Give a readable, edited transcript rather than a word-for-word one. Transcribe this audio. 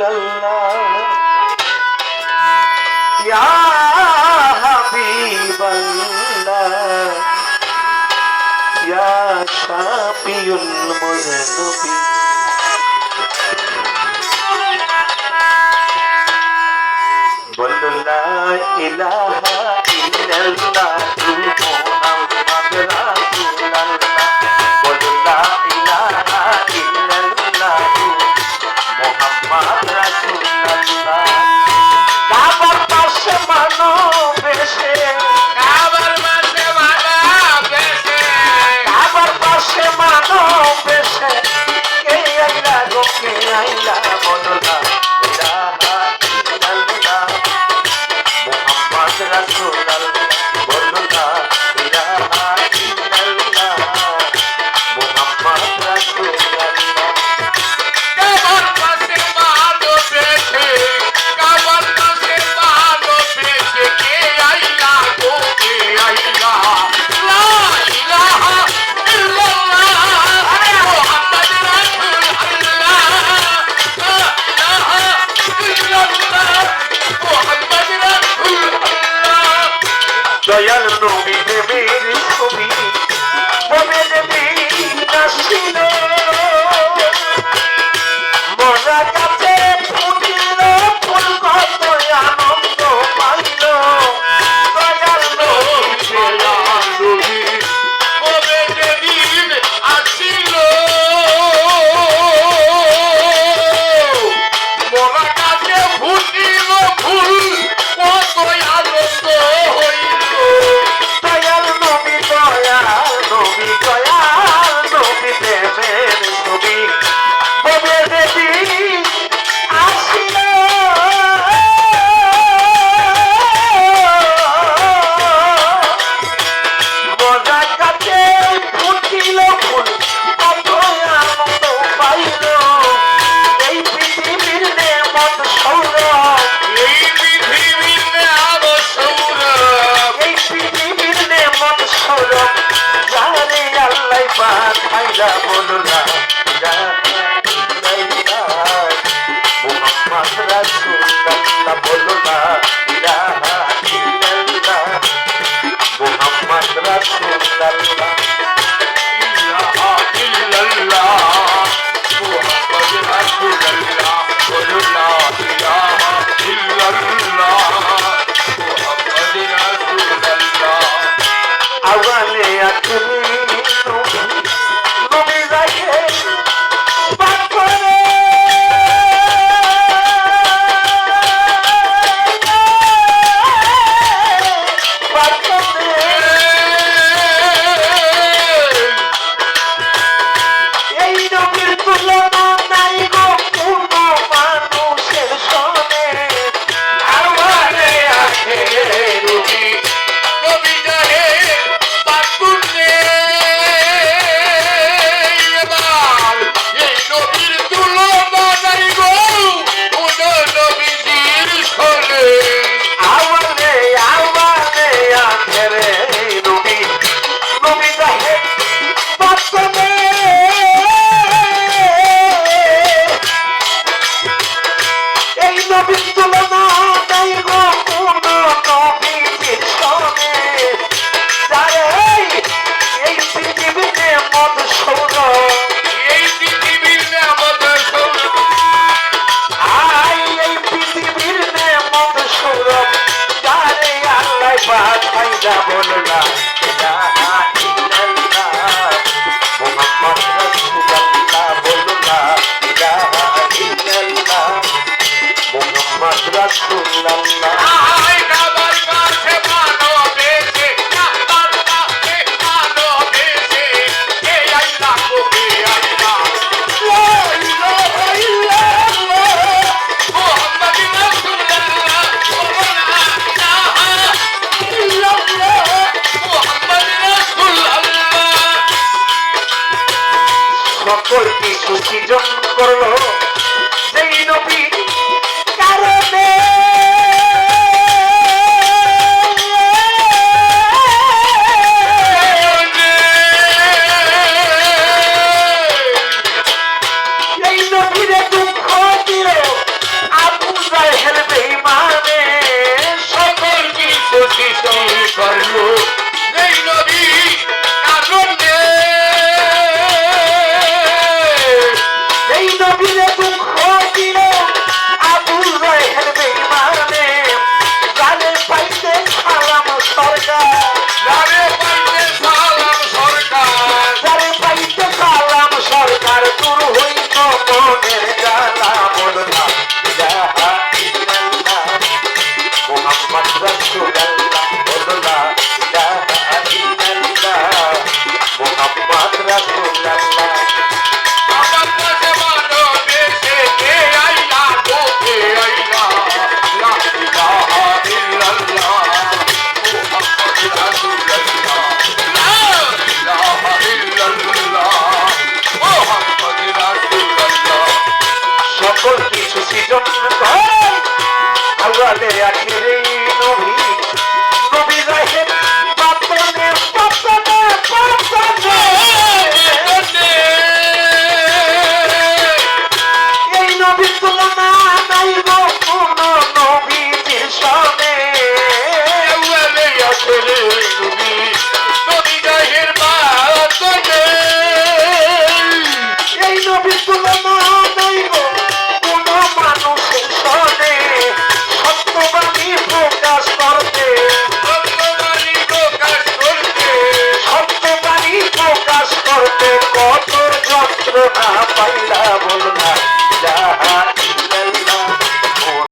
রাসূলুল্লাহ ইয়া হাবিবাল্লাহ ইয়া শাফিউল মুযনিবিন বলো লা ইলাহা ইল্লাল্লাহ মুহাম্মাদ রাসূলুল্লাহ বলো লা ইলাহা ইল্লাল্লাহ মুহাম্মাদ রাসূলুল্লাহ কাবার পাশে মানব এসে কাবার পাশে মানব এসে কে আইলা গো কে আইলা বলো লা ইলাহা ইল্লাল্লাহ মুহাম্মাদ রাসূলুল্লাহ বলো লা ইলাহা ইল্লাল্লাহ মুহাম্মাদ রাসূলুল্লাহ দয়াল নবী দেবীর ছবি ববে দেবী নাসিল মরা কাছে ফুটিল ফুল কত আনন্দ পাইল দয়াল নবী ববে দেবীর আসিল মরা কাছে ফুটিল ফুল কত আনন্দ বলো না মুহাম্মদ রাসূলুল্লাহ বলো না ইলাহা ইল্লাল্লাহ মুহাম্মদ রাসূলুল্লাহ ইলাহা ইল্লাল্লাহ মুহাম্মদ রাসূলুল্লাহ বলো না ইলাহা ইল্লাল্লাহ মুহাম্মদ রাসূলুল্লাহ আওয়ালে আখরি বলো না ইলাহা ইল্লাল্লাহ মুহাম্মদ রাসূলুল্লাহ বলো না ইলাহা ইল্লাল্লাহ মুহাম্মদ রাসূলুল্লাহ কাবার কাছে মানব এসে কাবার কাছে মানব এসে কে আইলা গো কে আইলা লা ইলাহা ইল্লাল্লাহ মুহাম্মদ রাসূলুল্লাহ বলো না ইলাহা ইল্লাল্লাহ মুহাম্মদ রাসূলুল্লাহ সকল কিছু সৃজন করলো সেই নবী কারণে কিছু সৃজন করে আওয়ালে আখেরে নবী